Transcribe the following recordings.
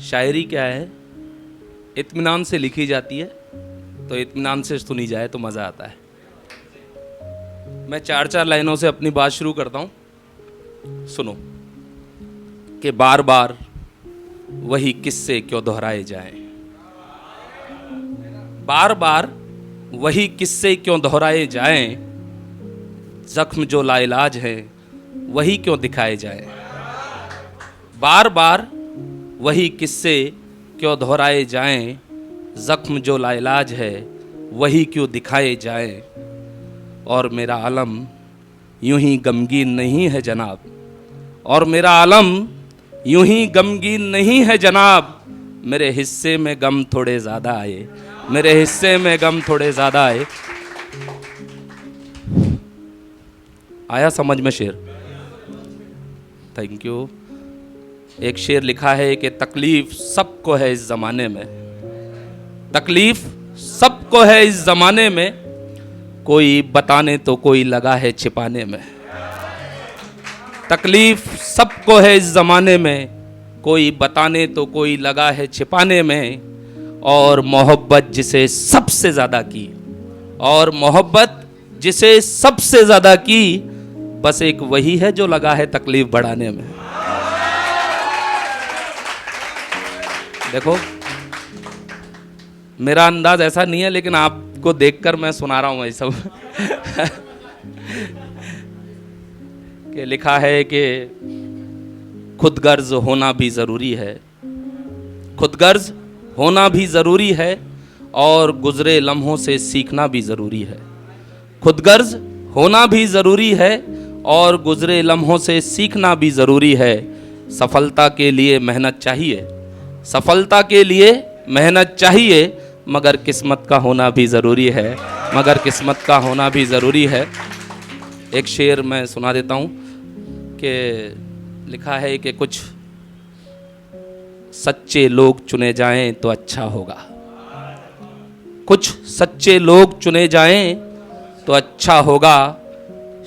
शायरी क्या है, इत्मीनान से लिखी जाती है तो इत्मीनान से सुनी जाए तो मज़ा आता है। मैं चार चार लाइनों से अपनी बात शुरू करता हूँ, सुनो। कि बार बार वही किस्से क्यों दोहराए जाएं, बार बार वही किस्से क्यों दोहराए जाएं, जख्म जो लाइलाज है वही क्यों दिखाए जाएं। बार बार वही किस्से क्यों दोहराए जाएं, जख्म जो लाइलाज है वही क्यों दिखाए जाएं। और मेरा आलम यूं ही गमगीन नहीं है जनाब, और मेरा आलम यूं ही गमगीन नहीं है जनाब। मेरे हिस्से में गम थोड़े ज़्यादा आए, मेरे हिस्से में गम थोड़े ज़्यादा आए। आया समझ में शेर? Thank you. एक शेर लिखा है कि तकलीफ सबको है इस ज़माने में, तकलीफ सबको है इस ज़माने में, कोई बताने तो कोई लगा है छिपाने में। तकलीफ सबको है इस ज़माने में, कोई बताने तो कोई लगा है छिपाने में। और मोहब्बत जिसे सबसे ज़्यादा की, और मोहब्बत जिसे सबसे ज़्यादा की, बस एक वही है जो लगा है तकलीफ बढ़ाने में। देखो, मेरा अंदाज ऐसा नहीं है, लेकिन आपको देखकर मैं सुना रहा हूं ये सब। कि लिखा है कि खुदगर्ज होना भी ज़रूरी है, खुदगर्ज होना भी ज़रूरी है, और गुज़रे लम्हों से सीखना भी ज़रूरी है। खुदगर्ज होना भी ज़रूरी है और गुज़रे लम्हों से सीखना भी ज़रूरी है। सफलता के लिए मेहनत चाहिए, सफलता के लिए मेहनत चाहिए, मगर किस्मत का होना भी ज़रूरी है, मगर किस्मत का होना भी ज़रूरी है। एक शेर मैं सुना देता हूँ कि लिखा है कि कुछ सच्चे लोग चुने जाएं तो अच्छा होगा, कुछ सच्चे लोग चुने जाएं तो अच्छा होगा।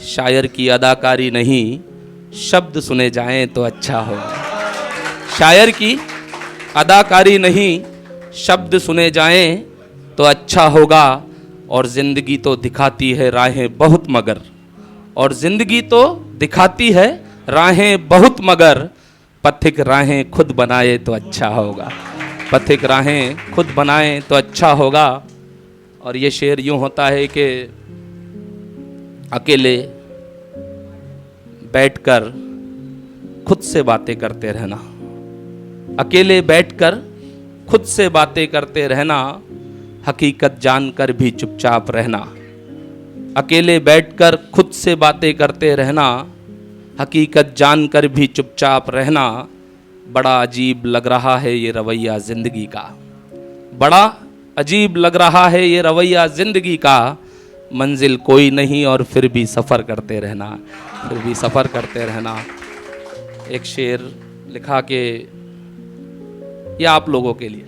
शायर की अदाकारी नहीं, शब्द सुने जाएं तो अच्छा होगा। शायर की अदाकारी नहीं, शब्द सुने जाएं तो अच्छा होगा। और ज़िंदगी तो दिखाती है राहें बहुत मगर, और ज़िंदगी तो दिखाती है राहें बहुत मगर, पथिक राहें खुद बनाए तो अच्छा होगा, पथिक राहें खुद बनाए तो अच्छा होगा। और ये शेर यूं होता है कि अकेले बैठकर खुद से बातें करते रहना, अकेले बैठकर खुद से बातें करते रहना, हकीकत जानकर भी चुपचाप रहना। अकेले बैठकर खुद से बातें करते रहना, हकीकत जानकर भी चुपचाप रहना। बड़ा अजीब लग रहा है ये रवैया ज़िंदगी का, बड़ा अजीब लग रहा है ये रवैया ज़िंदगी का। मंजिल कोई नहीं और फिर भी सफ़र करते रहना, फिर भी सफ़र करते रहना। एक शेर लिखा कि ये आप लोगों के लिए,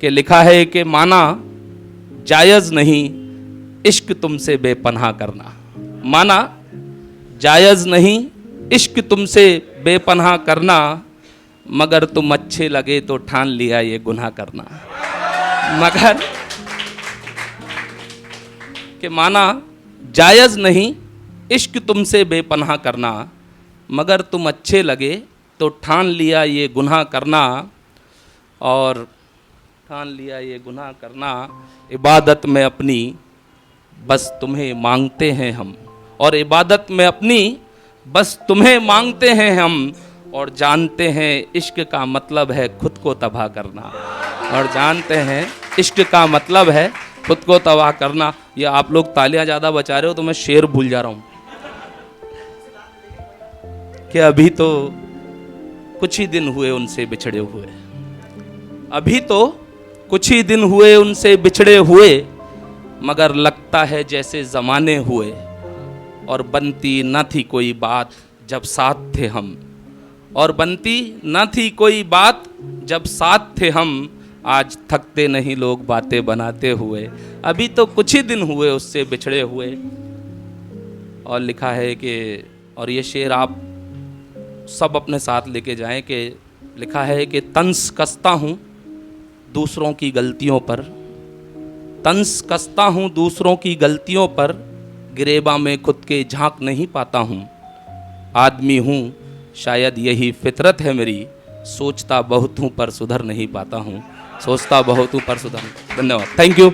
कि लिखा है कि माना जायज़ नहीं इश्क तुमसे बेपनाह करना, माना जायज़ नहीं इश्क तुमसे बेपनाह करना, मगर तुम अच्छे लगे तो ठान लिया ये गुनाह करना। मगर कि माना जायज़ नहीं इश्क तुमसे बेपनाह करना, मगर तुम अच्छे लगे तो ठान लिया ये गुनाह करना। और ठान लिया ये गुनाह करना। इबादत में अपनी बस तुम्हें मांगते हैं हम, और इबादत में अपनी बस तुम्हें मांगते हैं हम, और जानते हैं इश्क का मतलब है खुद को तबाह करना, और जानते हैं इश्क का मतलब है खुद को तबाह करना। ये आप लोग तालियां ज़्यादा बजा रहे हो तो मैं शेर भूल जा रहा हूँ कि अभी तो कुछ ही दिन हुए उनसे बिछड़े हुए, अभी तो कुछ ही दिन हुए उनसे बिछड़े हुए, मगर लगता है जैसे ज़माने हुए। और बनती न थी कोई बात जब साथ थे हम, और बनती न थी कोई बात जब साथ थे हम। आज थकते नहीं लोग बातें बनाते हुए, अभी तो कुछ ही दिन हुए उससे बिछड़े हुए। और लिखा है कि, और ये शेर आप सब अपने साथ लेके जाएं कि लिखा है कि तंस कसता हूँ दूसरों की गलतियों पर, तंस कसता हूँ दूसरों की गलतियों पर, गिरेबा में खुद के झांक नहीं पाता हूँ। आदमी हूँ शायद यही फितरत है मेरी, सोचता बहुत हूँ पर सुधर नहीं पाता हूँ, सोचता बहुत हूँ पर सुधर। धन्यवाद, थैंक यू।